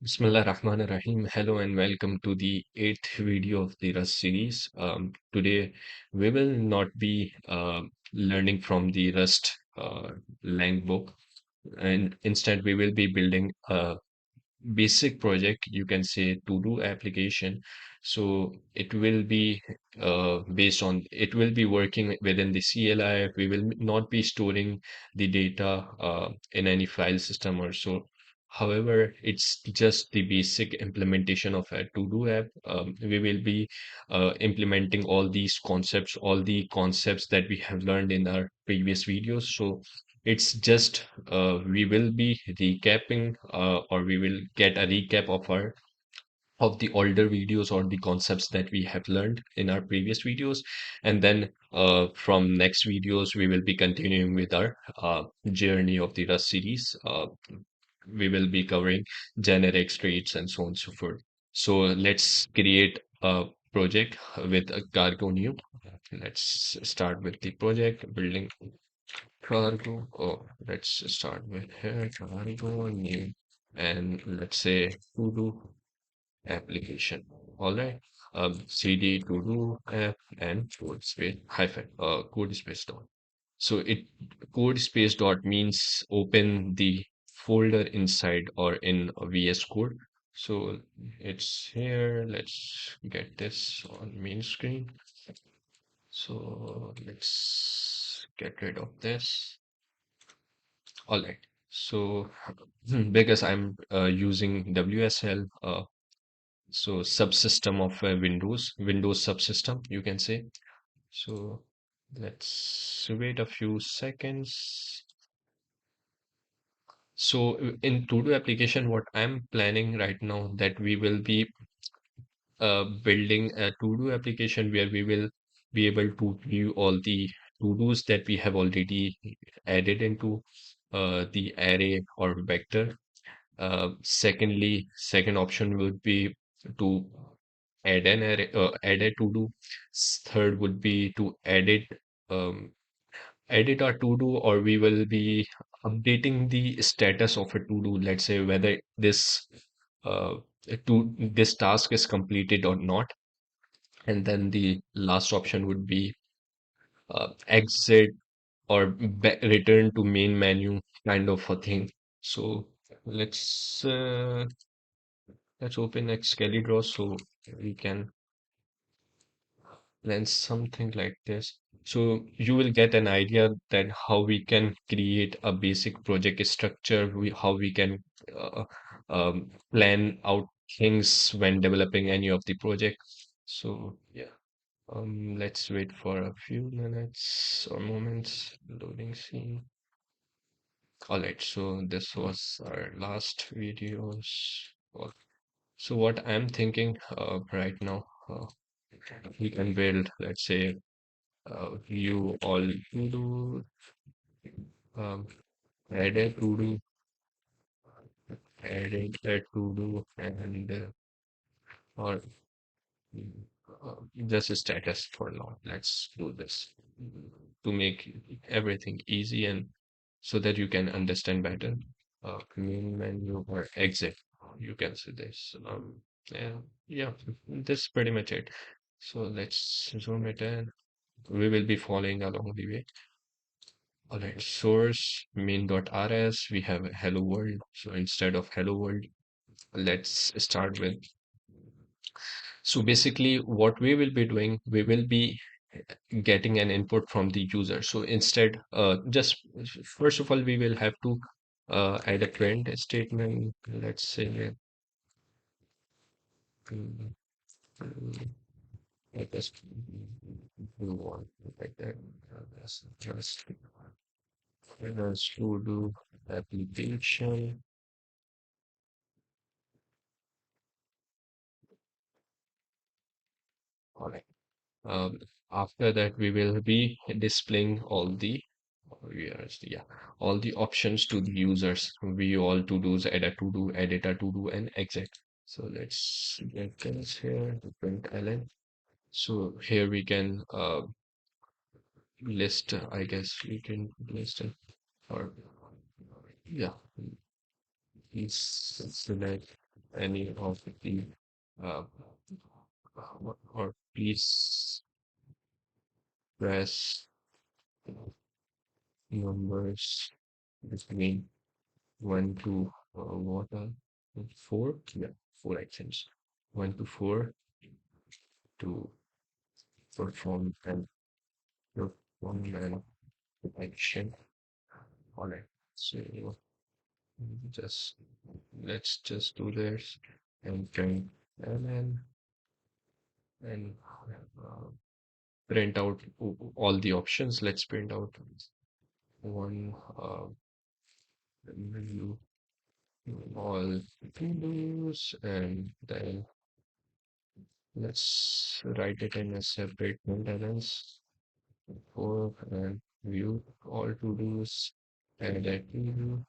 Bismillah Rahman Rahim. Hello and welcome to the eighth video of the Rust series. Today we will not be learning from the Rust lang book, and instead we will be building a basic project, you can say to do application. So it will be based on, it will be working within the CLI. We will not be storing the data in any file system or so. However, it's just the basic implementation of a to-do app. We will be implementing all the concepts that we have learned in our previous videos. So it's just we will be recapping or we will get a recap of the older videos or the concepts that we have learned in our previous videos, and then from next videos we will be continuing with our journey of the Rust series. We will be covering generic traits and so on and so forth. So let's create a project with a cargo new. Let's start with the project building cargo. Oh, let's start with here cargo new, and let's say to do application. All right. CD to do app and code space hyphen code space dot. So it code space dot means open the folder inside or in a VS Code. So it's here. Let's get this on main screen. So let's get rid of this. All right. So because I'm using WSL, so subsystem of Windows subsystem, you can say. So let's wait a few seconds. So in to-do application, what I'm planning right now that we will be building a to-do application where we will be able to view all the to-dos that we have already added into the array or vector. Secondly, second option would be to add an array, add a to do. Third would be to um, edit our to do, or we will be updating the status of a to do. Let's say whether uh, this task is completed or not. And then the last option would be exit or return to main menu kind of a thing. So let's uh, let's open Excalibur so we can plan something like this. So you will get an idea that how we can create a basic project structure, how we can uh, plan out things when developing any of the project. So yeah, let's wait for a few minutes or moments. Loading scene. All right, so this was our last videos. So what I'm thinking right now, we can build, let's say, view all to do, um, add a to do, add a to do, and or just a status for now. Let's do this to make everything easy and so that you can understand better. Main menu or exit, you can see this. Yeah, yeah, that's pretty much it. So let's zoom it in. We will be following along the way. All right, source main.rs, we have a hello world. So instead of hello world, let's start with. So basically, what we will be doing, we will be getting an input from the user. So instead, just first of all, we will have to add a print statement. Let's say, mm, mm, let us do one like that. That's just to do application. All right. Um, After that, we will be displaying all the yeah, all the options to the users. We all to do's, add a to do, edit a to do, and exit. So let's get this here, print ln. So here we can list, I guess we can list it, or yeah, please select. any of the uh, or please press numbers between 1 to what are 4? Yeah, 4 actions. 1 to 4 to perform an perform an action. All right. So just let's just do this and print and uh, print out all the options. Let's print out one menu, all Todos, and then let's write it in a separate maintenance for and view all Todos, add a to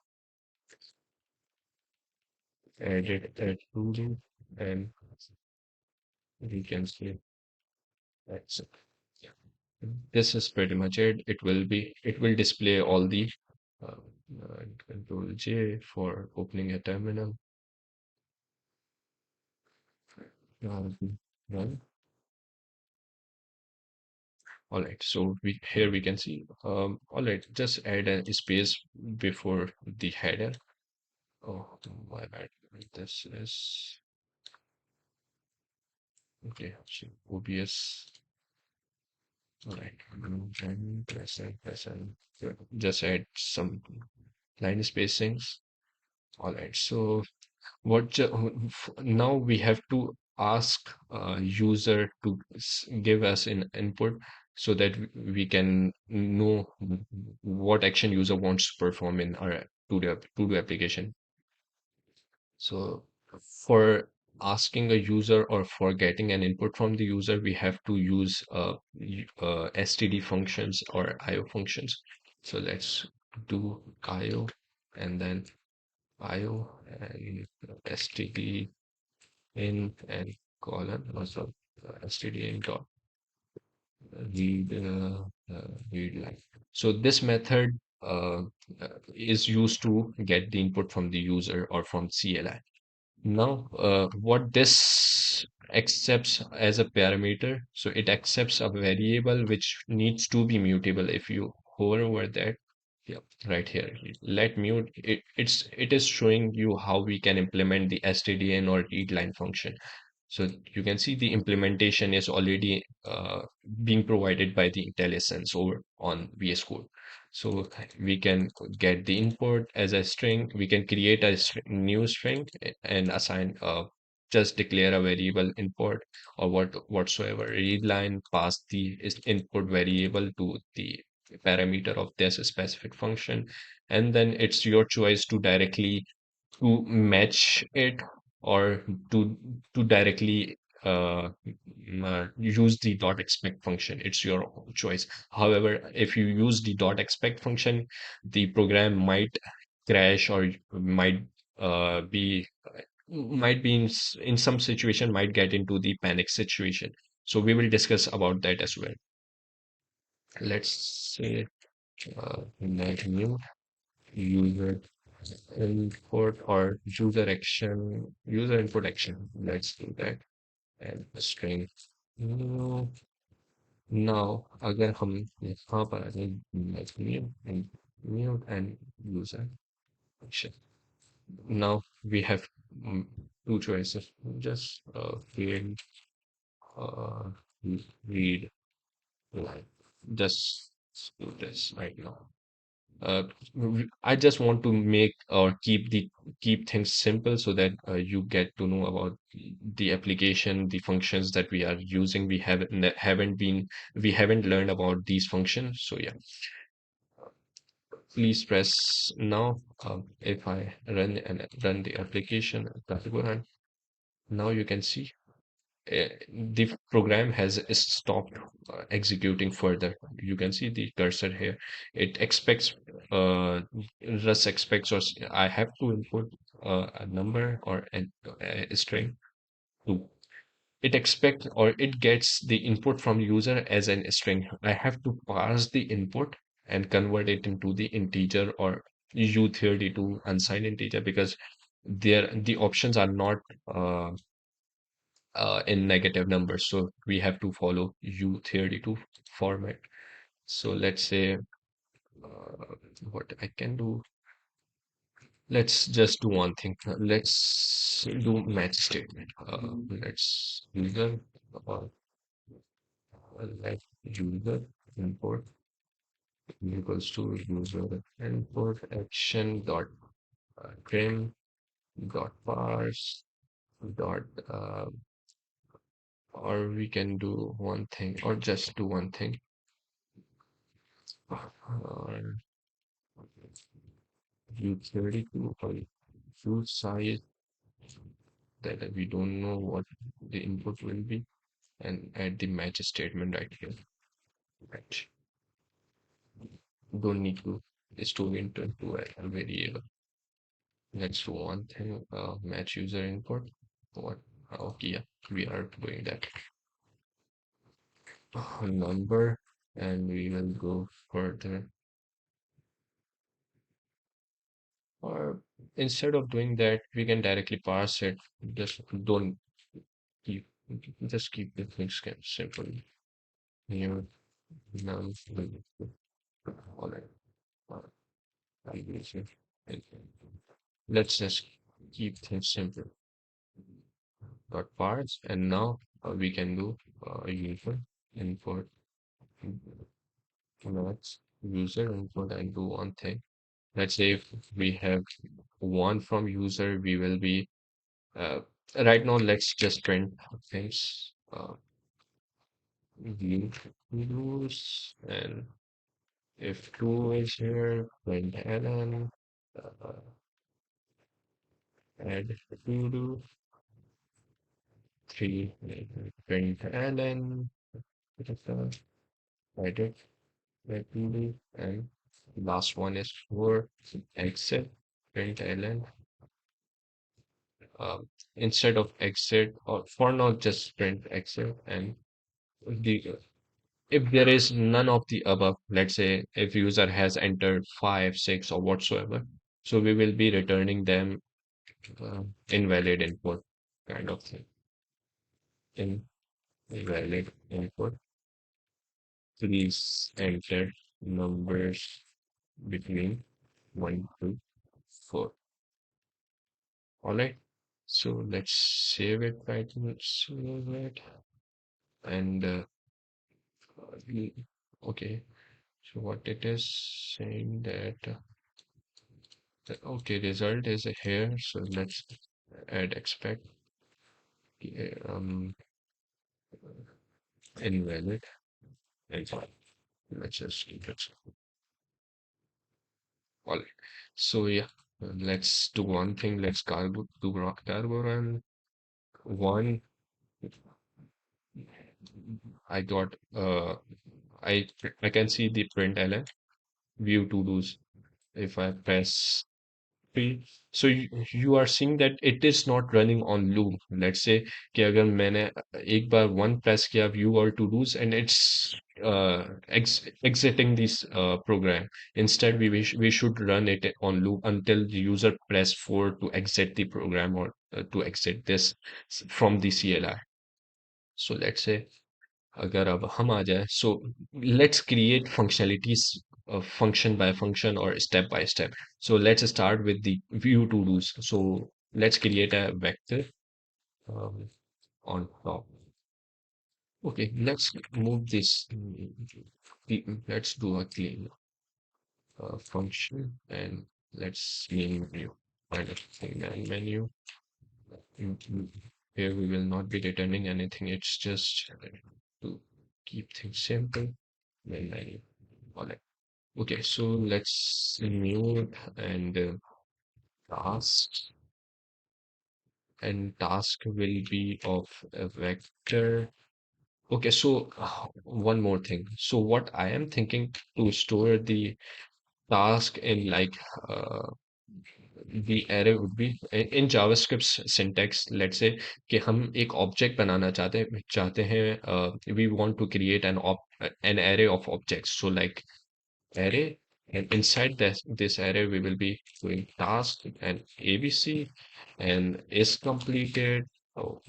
edit a to and we can say that's it. This is pretty much it. It will display all the uh, Control J for opening a terminal. Run. All right, so we can see. All right, just add a space before the header. Oh, my bad. This is okay. So OBS. All right, and press and just add some line spacings. All right, so now we have to ask user to give us an input so that we can know what action user wants to perform in our to do application. So for asking a user or for getting an input from the user, we have to use std functions or IO functions. So let's do IO and then IO and std in and colon also std in dot read read line. So this method is used to get the input from the user or from CLI. Now, what this accepts as a parameter, so it accepts a variable which needs to be mutable. If you hover over that, yeah, right here, let mute it. It is showing you how we can implement the stdin or readline function. So you can see the implementation is already being provided by the IntelliSense over on VS Code. So we can get the input as a string. We can create a new string and assign just declare a variable input or whatsoever read line, pass the input variable to the parameter of this specific function, and then it's your choice to directly to match it or to directly use the dot expect function. It's your choice. However, if you use the dot expect function, the program might crash or be in some situation might get into the panic situation. So we will discuss about that as well. Let's say net new user input or user input action. Let's do that and a string new. Now अगर हम यहाँ पर आ जाए let's mute and user action. Now we have two choices. Just create uh, read line. Just do this right now. I just want to make or keep things simple so that you get to know about the application, the functions that we are using. We haven't learned about these functions. So yeah, please press now. If I run the application, now you can see the program has stopped executing further. You can see the cursor here. It expects, uh, Rust expects, I have to input a number or a string to. It expects or it gets the input from user as an string. I have to parse the input and convert it into the integer or U32 unsigned integer because the options are not in negative numbers, so we have to follow U32 format. So let's say what I can do. Let's just do one thing. Let's do match statement. Let's user or let user import equals to user import action dot trim dot parse dot or we can do one thing or just do one thing. U32 or U size that we don't know what the input will be and add the match statement right here. Match. Don't need to store into a variable. Let's do one thing, match user input. What? Okay, yeah, we are doing that. Number, and we will go further. Or instead of doing that, we can directly parse it. Just don't keep, just keep the things simple. New num, all right. I will say, let's just keep things simple. Dot parts, and now we can do user input match user input and do one thing. Let's say if we have one from user, we will be uh, right now. Let's just print things. View use, and if two is here, print ln uh, add to do three print ln edit regularly, and last one is for exit print ln. Instead of exit, or for now just print exit, and the if there is none of the above, let's say if user has entered 5 6 or whatsoever, so we will be returning them invalid input kind of thing. Invalid input, please enter numbers between 1 to 4. All right, so let's save it right now. Save it. And okay, so what it is saying that okay, result is here, so let's add expect um invalid, and let's just keep it. All right, so yeah, let's do one thing. Let's cargo run one. I got I can see the println view to do's. If I press P, so you are seeing that it is not running on loop. Let's say कि अगर मैंने एक बार one press किया view or to do's, and it's exiting this program. Instead, we should run it on loop until the user press 4 to exit the program, or to exit this from the CLI. So let's say अगर अब हम आ जाए, so let's create functionalities function by function or step by step. So let's start with the view to do's. So let's create a vector um, on top. Okay, let's move this. Let's do a clean function, and let's name menu kind of thing, and menu. Here we will not be returning anything. It's just to keep things simple. Then menu. All right. Okay, so let's new and task, and task will be of a vector. Okay, so one more thing. So what I am thinking to store the task in like the array would be in JavaScript syntax. Let's say कि हम एक object बनाना चाहते हैं we want to create an array of objects. So like array And inside this array, we will be doing task and ABC and is completed or,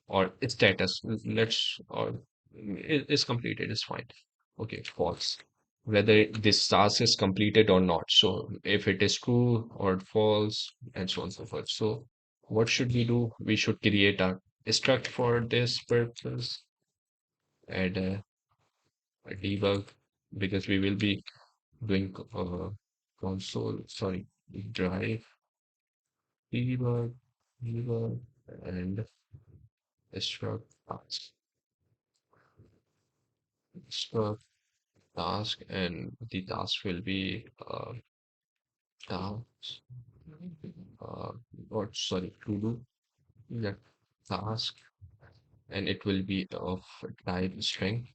or status. Let's or is completed is fine. Okay, false. Whether this task is completed or not. So if it is true or false, and so on and so forth. So what should we do? We should create a struct for this purpose, add a debug because we will be doing sorry, drive, debug, debug, and struct task, struct task, and the task will be task, uh, or sorry, to do, yeah, task, and it will be of type string,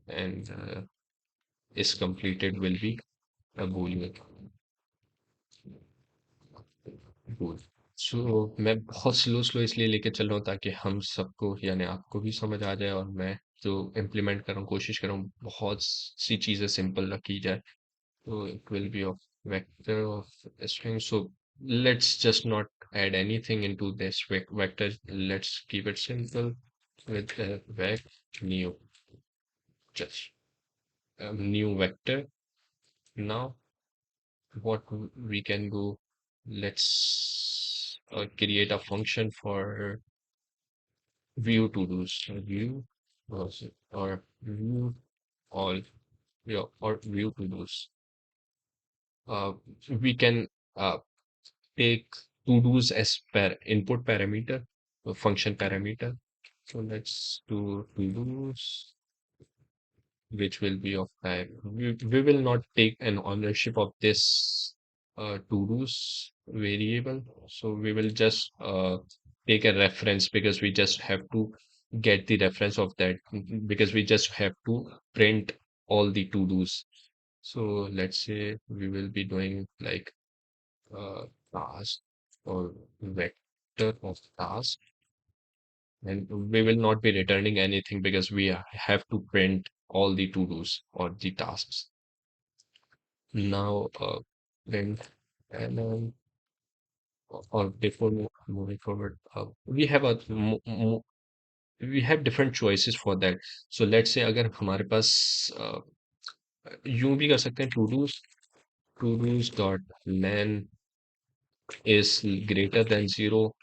and is completed will be a boolean. Bool. सो मैं बहुत slow slow इसलिए लेके चल रहा हूँ ताकि हम सबको यानी आपको भी समझ आ जाए और मैं जो इम्प्लीमेंट कर रहा हूँ कोशिश कर रहा हूँ बहुत सी चीज़ें सिंपल रखी जाए तो it will be of vector of string. So let's just not add anything into this vector. Let's keep it simple with vec new, just new vector. Now what we can do, let's create a function for view to do's. View or view all, yeah, or view to do's. Uh, we can uh, take to do's as input parameter, function parameter. So let's do to do's, which will be of type. We will not take an ownership of this to-dos variable. So we will just take a reference because we just have to get the reference of that because we just have to print all the to-dos. So let's say we will be doing like task or vector of task, and we will not be returning anything because we have to print all the to-dos or the tasks. Now, print and or before moving forward, we have we have different choices for that. So let's say अगर हमारे पास यूं भी कर सकते हैं to do's dot len is greater than zero.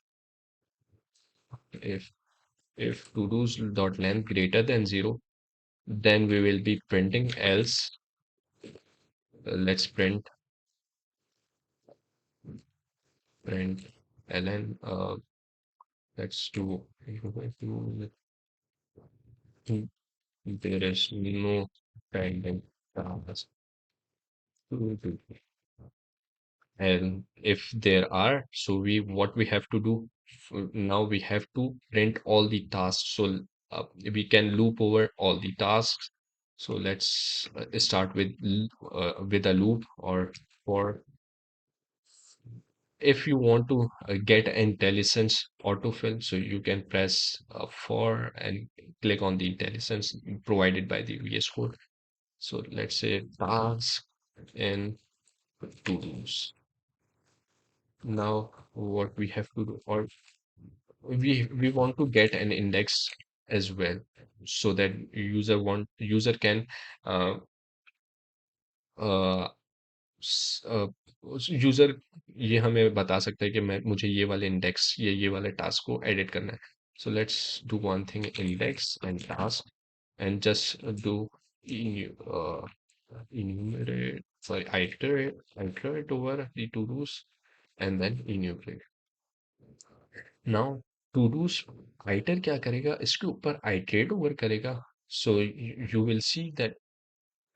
If to do's dot len greater than zero, then we will be printing else. Let's print ln. Let's do there is no pending task to do. And if there are, so what we have to do now, we have to print all the tasks. So we can loop over all the tasks. So let's start with a loop or for if you want to get IntelliSense autofill, so you can press for and click on the IntelliSense provided by the VS Code. So let's say task and to-dos. Now what we have to do, or we want to get an index as well, so that user can uh, uh, user ये हमें बता सकता है कि मैं मुझे ये वाले इंडेक्स ये वाले टास्क को एडिट करना है. So let's do one thing, index and task, and just do uh, enumerate, sorry, iterate over the to-dos and then enumerate. Now to-dos iter क्या करेगा, इसके ऊपर iterate over करेगा. So you will see that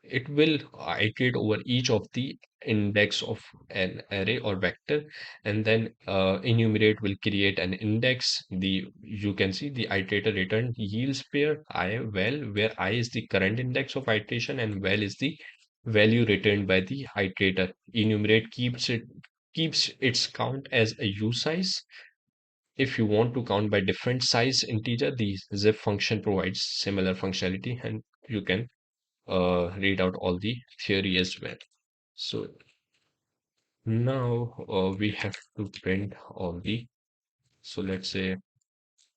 it will iterate over each of the index of an array or vector, and then enumerate will create an index. You can see the iterator return yields pair I val, where I is the current index of iteration and val is the value returned by the iterator. Enumerate keeps its count as a u size. If you want to count by different size integer, the zip function provides similar functionality, and you can read out all the theory as well. So now we have to print all the, so let's say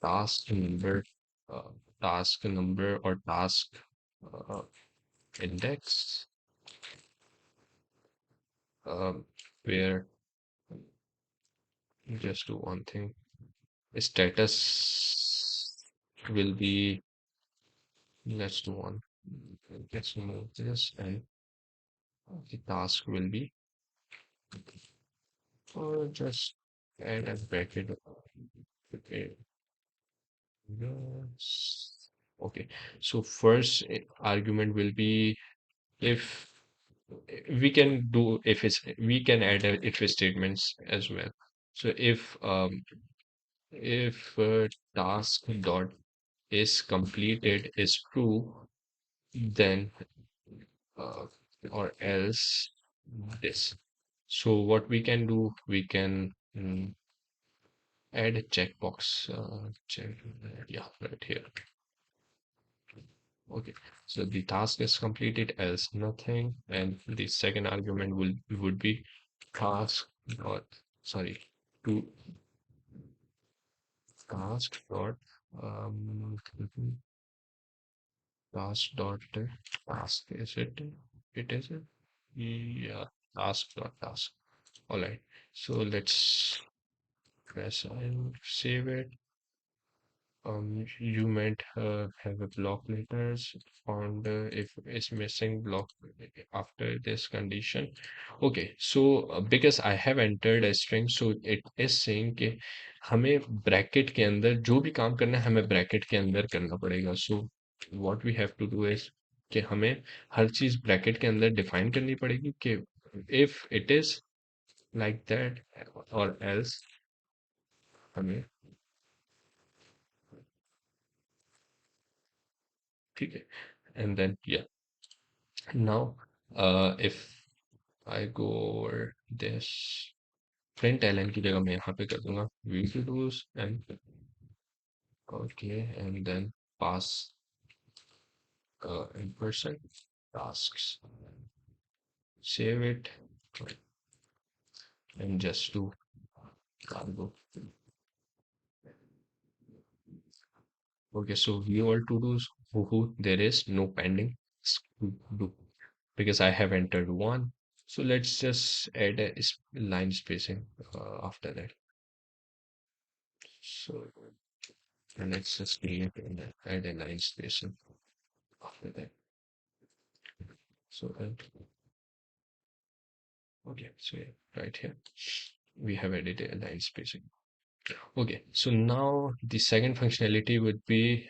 task number, uh, task number or task uh, index, um, where just do one thing. Status will be, let's do one. Let's move this, and the task will be, or just add a bracket. Okay. Yes. Okay. So first argument will be if we can do if it's we can add a if statements as well. So if task dot is completed is true, then uh, or else this. So what we can do, we can add a checkbox. Check, yeah, right here. Okay, so the task is completed else nothing, and the second argument will would be task dot, sorry, to task dot um task dot task, is it, it is it, yeah, task dot task. All right, so let's press and save it. You might have a block letters found if it's missing block after this condition. Okay, so because I have entered a string, so it is saying कि हमें bracket के अंदर जो भी काम करना है हमें bracket के अंदर करना पड़ेगा. So what we have to do is कि हमें हर चीज bracket के अंदर define करनी पड़ेगी कि if it is like that or else हमें, ठीक है, and then yeah. Now, if I go over this print ln की जगह मैं यहाँ पे कर दूंगा vtodos and okay, and then pass in person tasks, save it, and just do cargo. Okay, so view all to dos. There is no pending to do because I have entered one. So let's just add a line spacing after that. So let's just create and add a line spacing after that. So okay, so yeah, right here we have added a line spacing. Okay, so now the second functionality would be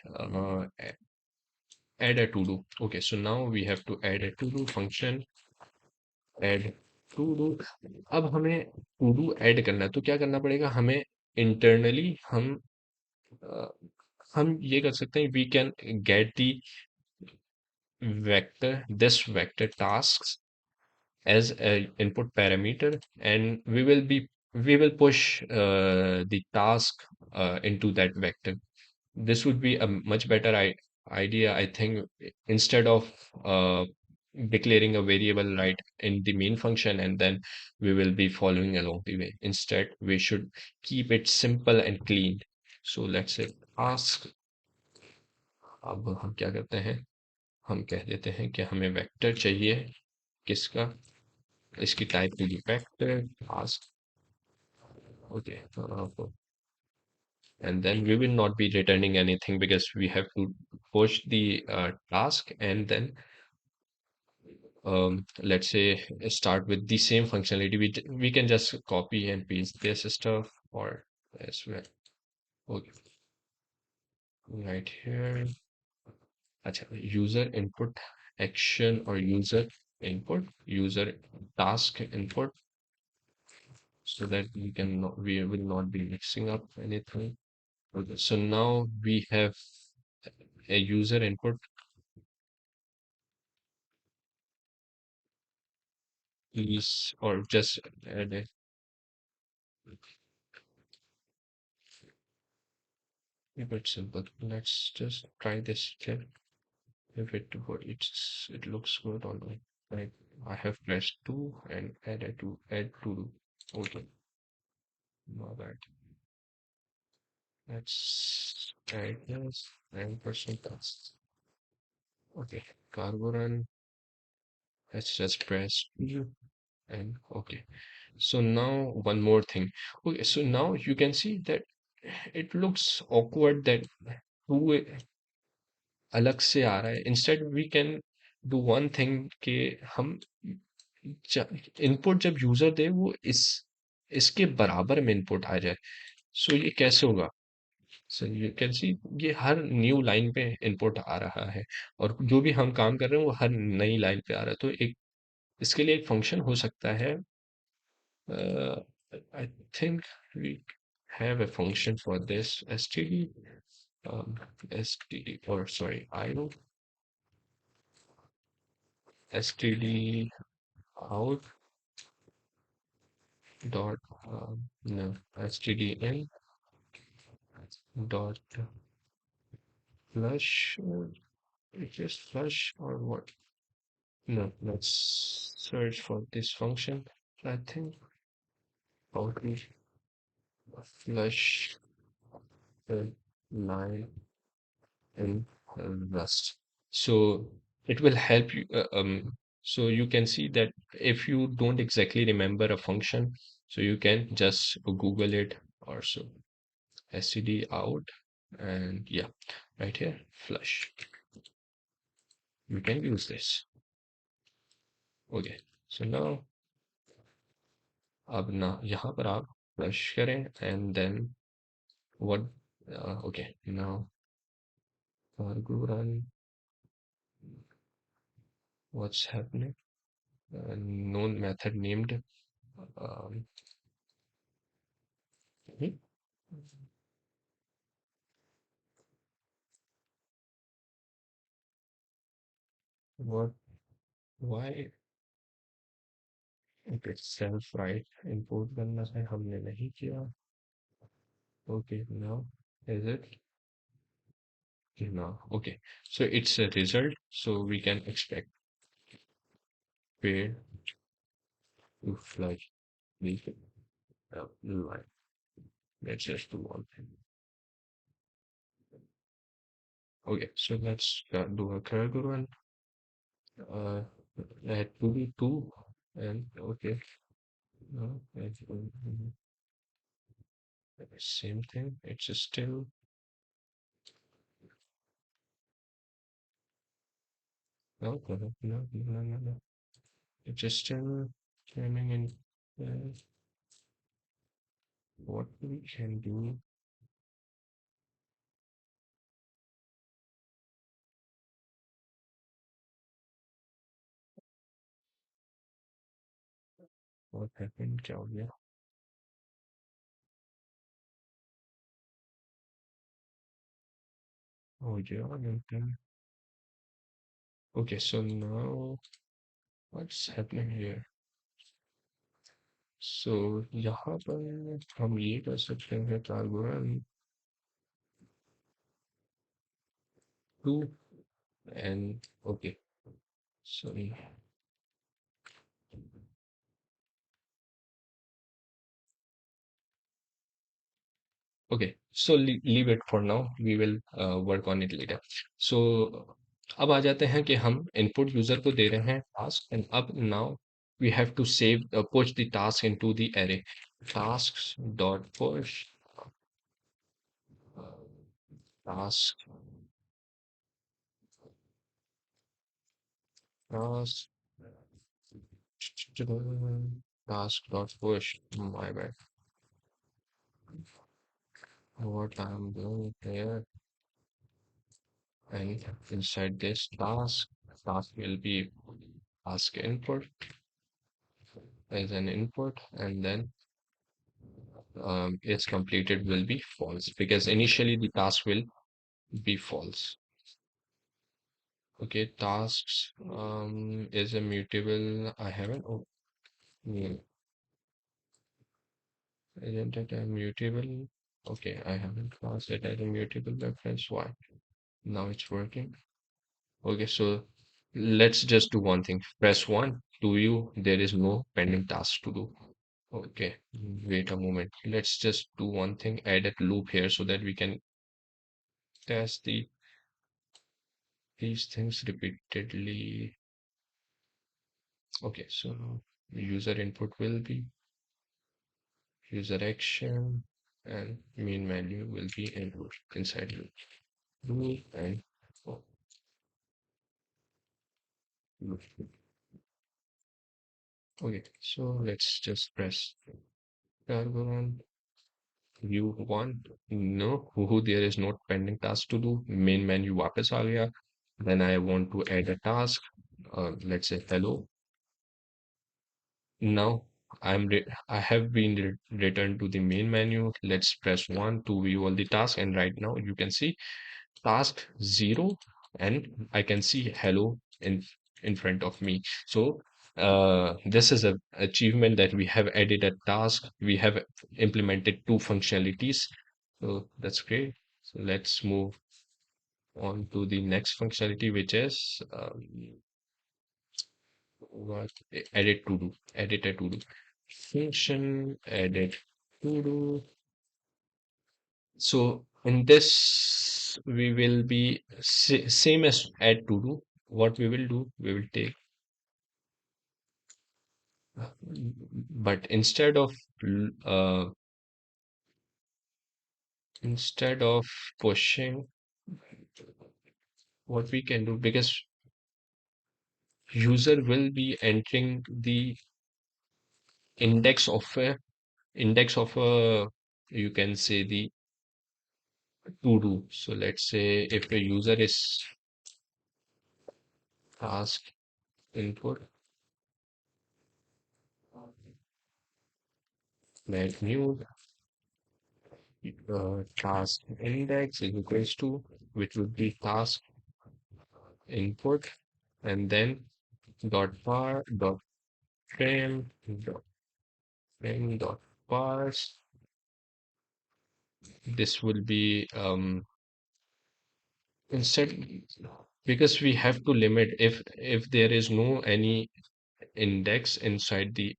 add a to do. Okay, so now we have to add a to do function, add to do. अब हमें to do add करना है तो क्या करना पड़ेगा हमें internally अ, हम ये कर सकते हैं we can get the vector, this vector tasks as a input parameter, and we will push the task into that vector. This would be a much better idea, I think, instead of uh, declaring a variable right in the main function and then we will be following along the way. Instead we should keep it simple and clean. So let's say ask. अब हम क्या करते हैं, हम कह देते हैं कि हमें वेक्टर चाहिए किसका, इसकी टाइप होगी vector ask. Okay, and then we will not be returning anything because we have to push the task and then let's say start with the same functionality. We can just copy and paste this stuff or as well. Okay, right here. Acha, user input action or user input, user task input, so that we will not be mixing up anything. Okay, so now we have a user input is, or just add a bit simple. Let's just try this here. if it looks good on my, like, I have pressed 2 and add to do. Okay, my bad. Let's add this and percent tasks. Okay, cargo run. Let's just press Q and okay. So now one more thing. Okay, so now you can see that it looks awkward that two अलग से आ रहा है. Instead we can do one thing कि हम input जब user दे वो इसके बराबर में इनपुट आ जाए. सो ये कैसे होगा? सो यू कैन सी ये हर न्यू लाइन पे इनपुट आ रहा है और जो भी हम काम कर रहे हैं वो हर नई लाइन पे आ रहा है. तो एक इसके लिए एक फंक्शन हो सकता है. I think we have a function for this std um, std or sorry idle std out dot no stdn dot flush just flush or what? No, let's search for this function. I think probably flush the line in Rust. So it will help you. So you can see that if you don't exactly remember a function, so you can just Google it or so. Std out and yeah, right here, flush. You can use this. Okay. So now अब ना यहाँ पर आप flush करें and then what okay now cargo run what's happening known method named um, hmm, what why it itself right import करना है हमने नहीं किया. Okay, now is it? No. Okay, so it's a result, so we can expect pair to flush the line. Let's just do one thing. Okay, so let's do a cargo run. uh, at 2v2 and okay, no, same thing. It's still no. It's still coming in. What we can do? What happened? क्या हो गया? हो गया. Okay, so now what's happening here? So यहाँ पर हम ये कर सकते हैं cargo run 2 and okay. Sorry. Okay, so leave it for now. We will work on it later. So अब आ जाते हैं कि हम input यूजर को दे रहे हैं task and अब now we have to save push the task into the array. Tasks dot push task task task dot push. My bad. What I'm doing here and inside this task will be task input as an input and then is completed will be false because initially the task will be false. Okay, tasks is a mutable. I haven't. Oh, isn't it a mutable? Okay, I haven't classed it as a mutable reference. Why? Now it's working. Okay, so let's just do one thing. Press 1 to view there is no pending task to do. Okay, wait a moment. Let's just do one thing, add a loop here so that we can test these things repeatedly. Okay, so user input will be user action and main menu will be input inside loop and oh, loop. Okay, so let's just press cargo on view one. No, who there is no pending task to do. Main menu वापस आ गया. Then I want to add a task. Let's say hello. Now I have been returned to the main menu. Let's press 1 to view all the tasks. And right now you can see task 0 and I can see hello in front of me. So this is a achievement that we have added a task. We have implemented two functionalities. So that's great. So let's move on to the next functionality, which is what edit to do. Edit a to do function. Edit to do. So in this, we will be same as add to do. What we will do, we will take, but uh, instead of pushing, what we can do, because user will be entering the index of a you can say the to do. So let's say if a user is task input, let new task index is equals to, which would be task input, and then dot par dot frame dot frame dot parse. This will be instead, because we have to limit if there is no any index inside the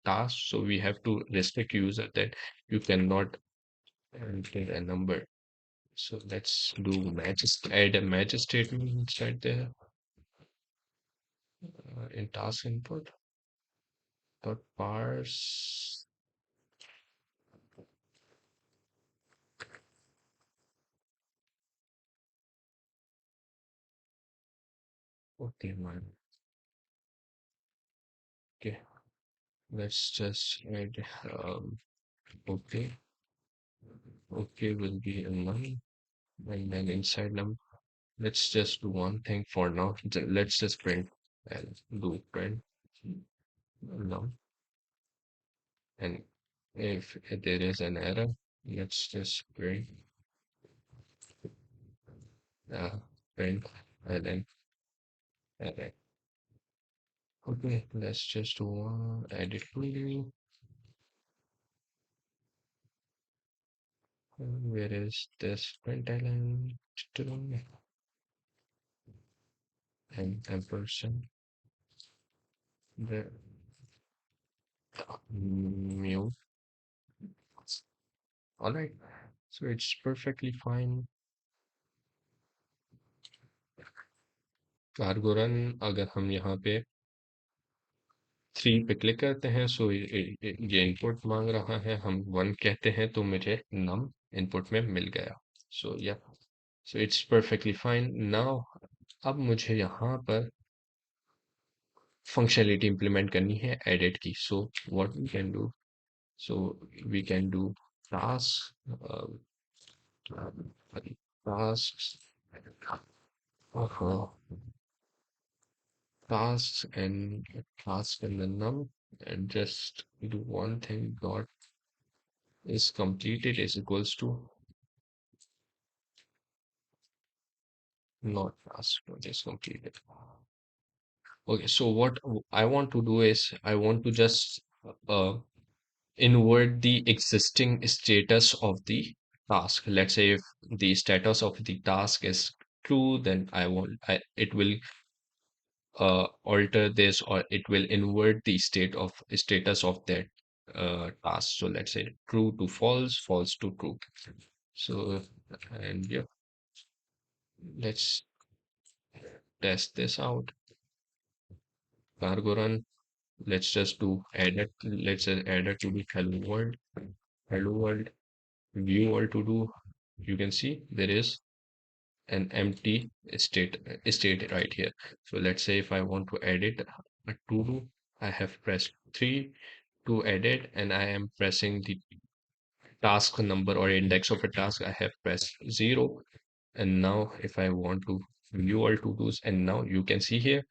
task, so we have to restrict user that you cannot enter a number. So let's do match, add a match statement inside there in task input dot parse. Okay, man. Okay, let's just add okay. Okay will be a none, and then inside num. Let's just do one thing for now. Let's just print and do print num, and if there is an error, let's just print uh, print and then error. Okay, let's just do edit query. Where is this println and ampersand the mu. All right, so it's perfectly fine. Cargo run अगर हम यहाँ पे 3 पे click करते हैं, सो ये input मांग रहा है, हम 1 कहते हैं तो मुझे नम इनपुट में मिल गया. सो या so it's perfectly fine now. अब मुझे यहाँ पर फंक्शनलिटी इंप्लीमेंट करनी है एडिट की. So what we can do, so we can do task tasks tasks and task and the num, and just do one thing. Dot is completed is equals to not task dot is completed. Okay, so what I want to do is I want to just uh, invert the existing status of the task. Let's say if the status of the task is true, then it will alter this, or it will invert the status of that task. So let's say true to false, false to true. So, and yeah, let's test this out. Cargo run. Let's just do edit. Let's just add it to the hello world. Hello world. View all to do. You can see there is an empty state right here. So let's say if I want to edit a to do, I have pressed 3 to edit, and I am pressing the task number or index of a task. I have pressed 0. And now if I want to view all to dos, and now you can see here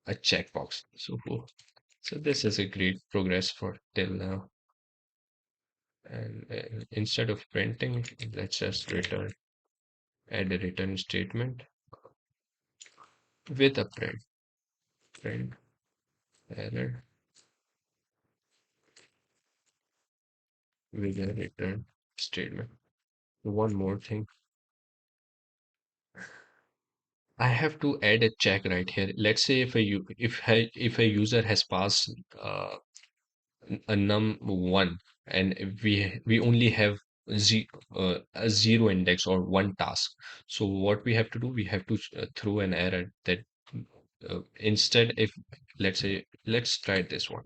a checkbox. So this is a great progress for till now. And instead of printing, let's just add a return statement with a print error with a return statement. One more thing, I have to add a check right here. Let's say if a user has passed a num1, and if we only have a zero index or one task. So what we have to do, we have to throw an error that instead, if let's say, let's try this one,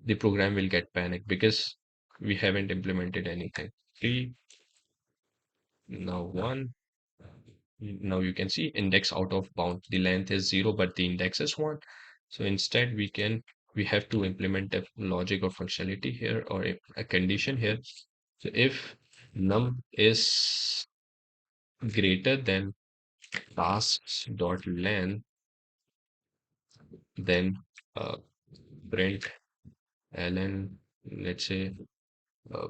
the program will get panicked because we haven't implemented anything. 3, now 1. Now you can see index out of bound. The length is 0, but the index is 1. So instead we have to implement a logic or functionality here, or a condition here. So if num is greater than tasks dot length, then uh, print ln, let's say, uh,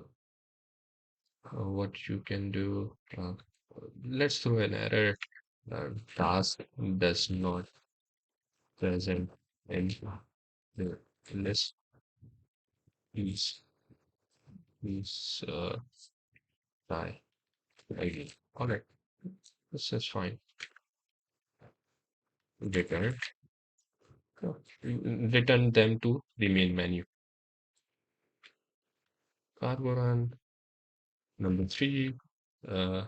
what you can do. Let's throw an error. Task does not present in the list. Please try again. All right, this is fine. Return. Return them to the main menu. Cargo run number 3. Uh,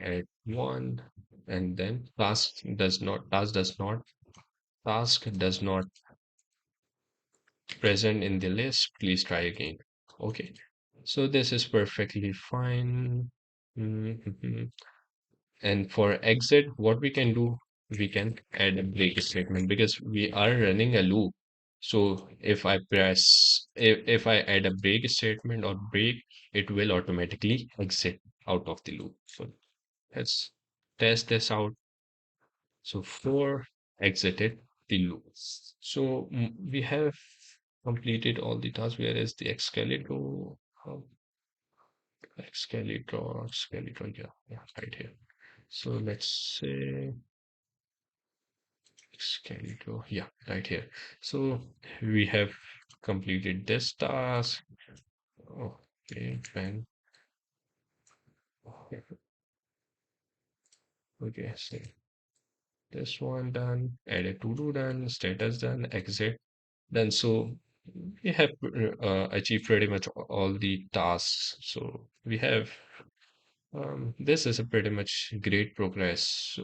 add 1, and then task does not present in the list. Please try again. Okay, so this is perfectly fine. Mhm. And for exit, what we can do, we can add a break statement because we are running a loop. So if I add a break statement or break, it will automatically exit out of the loop. So let's test this out. So 4 exited the loop. So we have completed all the tasks. Where is the escalator? Um, escalator, yeah, right here. So let's say escalator, yeah, right here. So we have completed this task. Okay, then okay, so this one done, add a to do done, status done, exit done. So we have achieved pretty much all the tasks. So we have this is a pretty much great progress.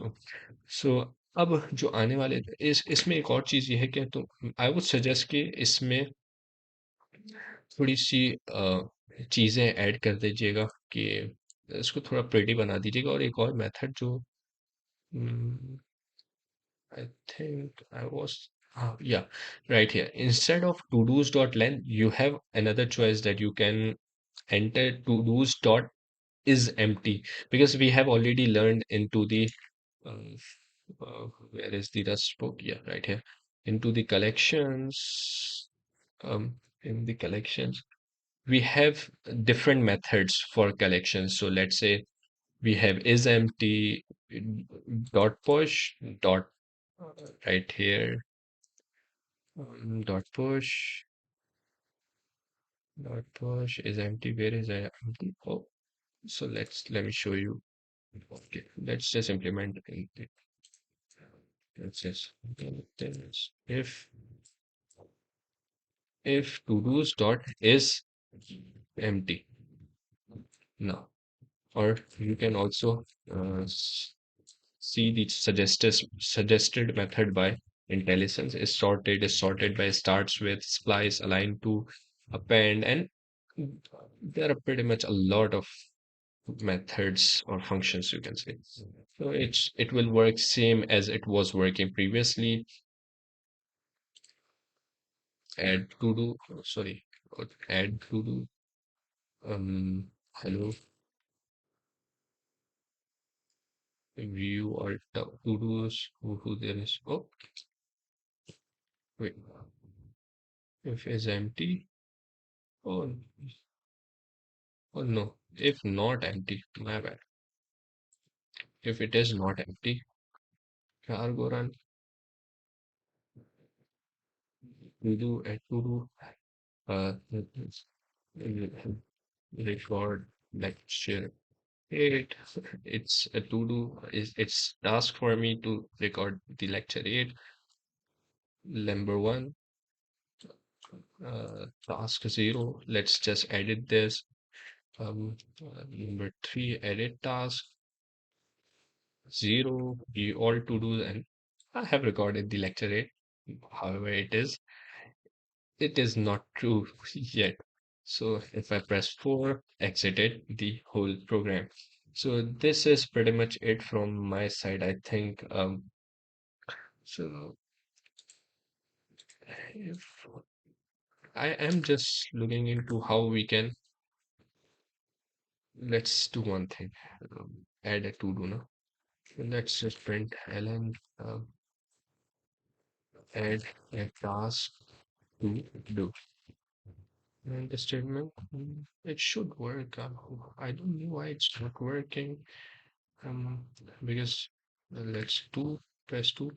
So अब जो आने वाले इस इसमें एक और चीज़ ये है कि तो आई वुड सजेस्ट कि इसमें थोड़ी सी चीज़ें ऐड कर दीजिएगा कि इसको थोड़ा प्रिटी बना दीजिएगा और एक और मेथड जो I think I was, yeah, right here. Instead of todos dot length, you have another choice that you can enter todos dot is empty, because we have already learned into the uh, where is the Rust book? Yeah, right here. Into the collections, in the collections, we have different methods for collections. So let's say we have is empty dot push dot right here. Dot push is empty. Where is it empty? Oh, so let me show you. Okay, let's just implement it. Let's just this. If todos dot is empty now, or you can also see the suggested method by intelligence is sorted by starts with splice aligned to append, and there are pretty much a lot of methods or functions you can say. So it will work same as it was working previously. Add to do, sorry, add to do. Hello, view or to do's who there is. Oh, wait, if is empty. Oh, oh no, if not empty, my bad. If it is not empty, cargo run to do add to do. Record lecture. Eight. It's a to do. It's task for me to record the lecture eight. Number one, task zero. Let's just edit this. Number three, edit task zero. You all to do, and I have recorded the lecture eight. However, it is not true yet. So if I press 4, exited the whole program. So this is pretty much it from my side, I think. So if I am just looking into how we can, let's do one thing. Add a to-do now. So let's just print ln add a task to do. And the statement, it should work. I don't know why it's not working. Um, because let's do press 2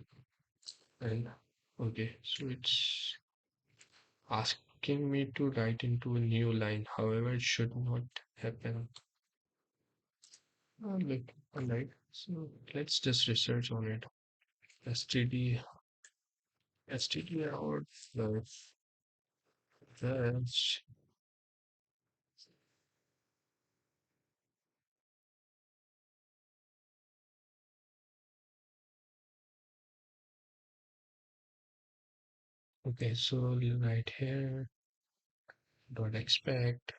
and okay, so it's asking me to write into a new line. However, it should not happen. Like, alright, so let's just research on it. std std out fetch. Okay, so right here dot expect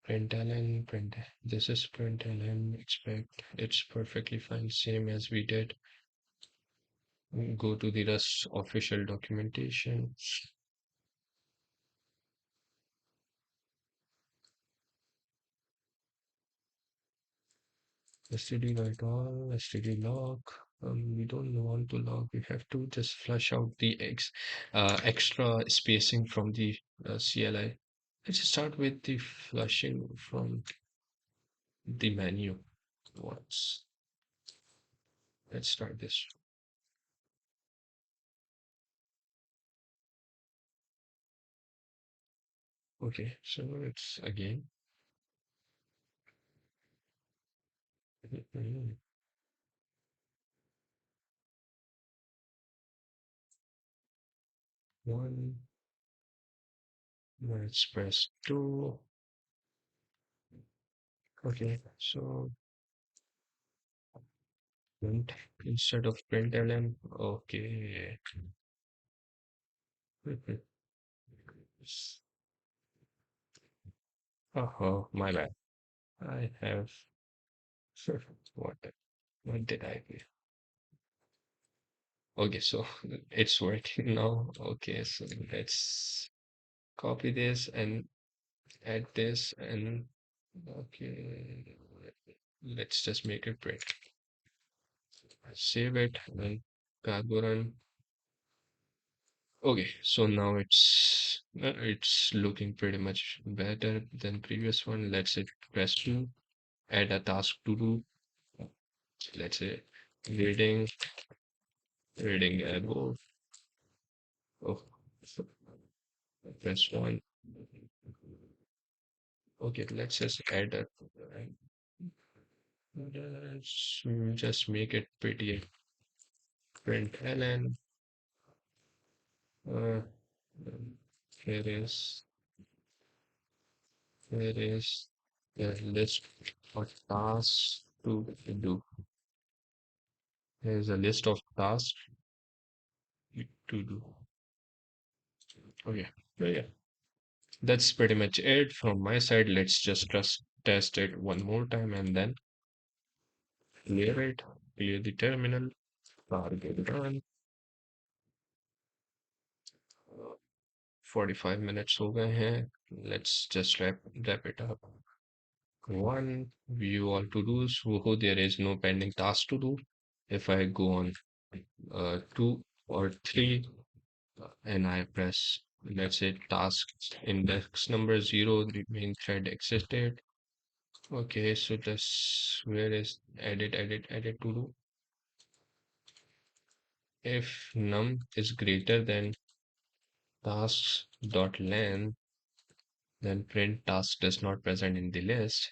println print. This is println expect. It's perfectly fine, same as we did. Go to the Rust official documentation. Std write all, std log. We don't want to log. We have to just flush out the extra spacing from the CLI. Let's start with the flushing from the menu. Once let's start this. Okay, so it's again. One, let's press two. Okay, so print instead of println. Okay. Oh, my bad. I have what what did I do? Okay, so it's working now. Okay, so let's copy this and add this and okay, let's just make it print. Save it and cargo run. Okay, so now it's looking pretty much better than previous one. Let's say press 2, add a task to do. Let's say reading above. Oh, press 1. Okay, let's just add a Let's just make it pretty. Print ln. Uh, here is here is the list of tasks to do. Here's a list of tasks to do. Okay. So yeah, that's pretty much it from my side. Let's just test it one more time and then clear it. Clear the terminal. Target run. 45 minutes हो गए हैं. Let's just wrap it up. One, view all to-dos. Woohoo, there is no pending task to do. If I go on two or three and I press, let's say, task index number 0, the main thread existed. Okay, so this, where is edit to do? If num is greater than tasks.length, then print task does not present in the list.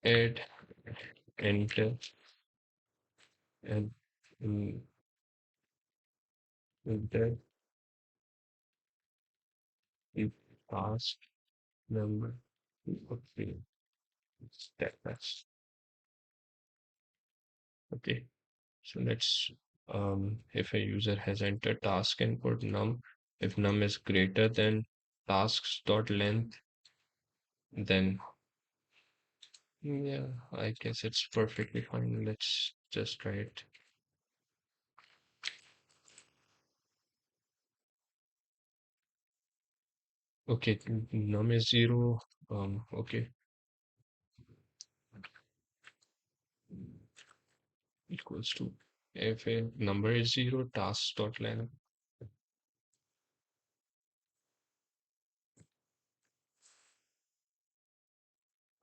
Add enter and enter the task number. Okay, status. Okay, so let's if a user has entered task input num, if num is greater than tasks dot length, then yeah, I guess it's perfectly fine. Let's just try it. Okay, num is 0. Okay, equals to if a number is 0, tasks dot length.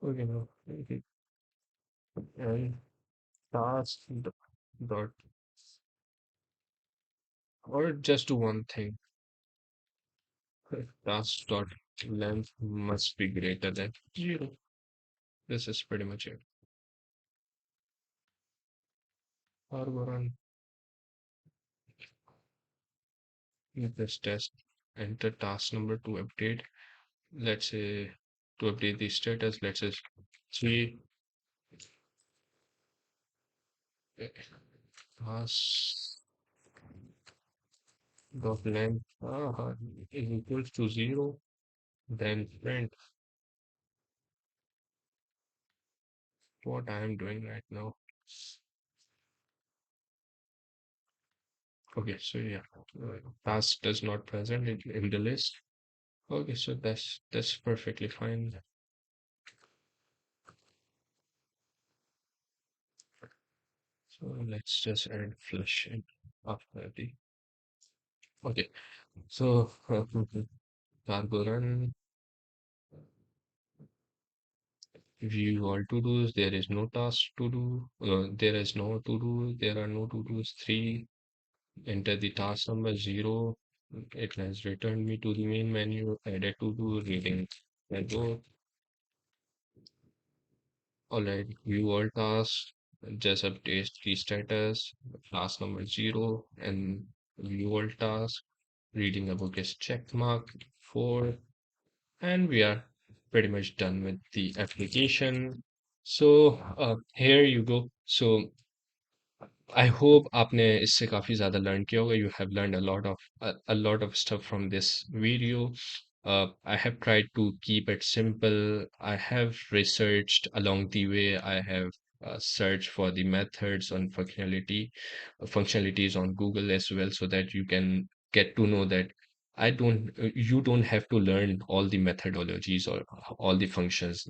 Okay, now and task dot or just do one thing. Task dot length must be greater than 0. This is pretty much it. Or go run this test. Enter task number to update. Let's say to update the status. Let's say 3 task dot length is equals to 0. Then print what I am doing right now. Okay, so yeah, task does not present in the list. Okay, so that's perfectly fine. So let's just add flush in after the. Okay, so cargo run view all to dos. There is no task to do. There is no to do. There are no to dos. 3. Enter the task number 0. It has returned me to the main menu. Added to do reading. I go. All right, view all tasks. Just update the status. Task number 0 and view all tasks. Reading a book is check mark 4. And we are pretty much done with the application. So here you go. So I hope आपने इससे काफी ज़्यादा learn किया होगा. You have learned a lot of stuff from this video. I have tried to keep it simple. I have researched along the way. I have searched for the methods on functionalities on Google as well, so that you can get to know that you don't have to learn all the methodologies or all the functions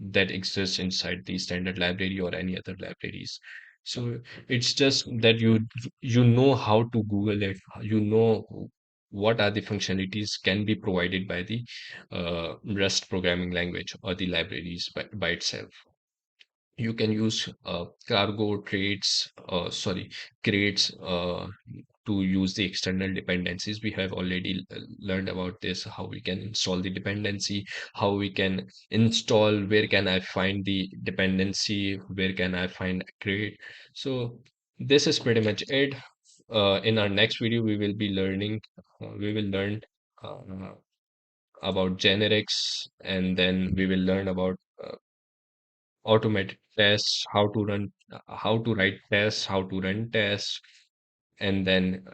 that exist inside the standard library or any other libraries. So it's just that you know how to Google it. You know what are the functionalities can be provided by the Rust programming language or the libraries by itself. You can use cargo traits, sorry, crates to use the external dependencies. We have already learned about this, how we can install the dependency, how we can install, where can I find the dependency, where can I find a crate. So this is pretty much it. In our next video, we will learn uh, about generics, and then we will learn about automated tests, how to write tests, how to run tests, and then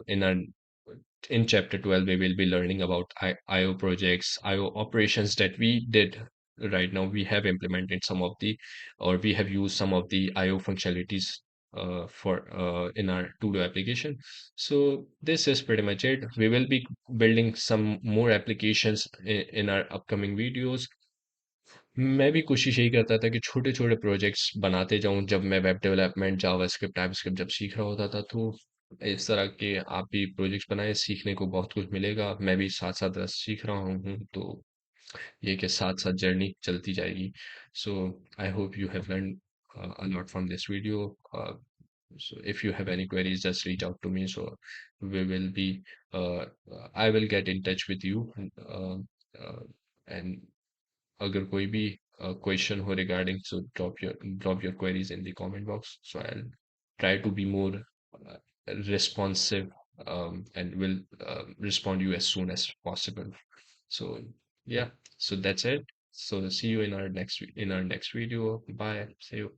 in chapter 12 we will be learning about IO projects, IO operations that we did. Right now we have implemented some of the, or we have used some of the IO functionalities for in our Todo application. So this is pretty much it. We will be building some more applications in our upcoming videos. मैं भी कोशिश यही करता था कि छोटे-छोटे projects बनाते जाऊँ। जब मैं वेब डेवलपमेंट, जावास्क्रिप्ट, टाइपस्क्रिप्ट जब सीख रहा होता था, तो इस तरह के आप भी प्रोजेक्ट्स बनाएँ, सीखने को बहुत कुछ मिलेगा। मैं भी साथ-साथ रस सीख रहा हूँ, तो ये कि साथ-साथ जर्नी चलती जाएगी। So I hope you have learned a lot from this video. So if you have any queries, just reach out to me. So we will be, I will get in touch with you. Uh, and अगर कोई भी question हो regarding, so drop your queries in the comment box, so I'll try to be more uh, responsive, and will respond you as soon as possible. So yeah, so that's it. So see you in our next video. Bye. See you.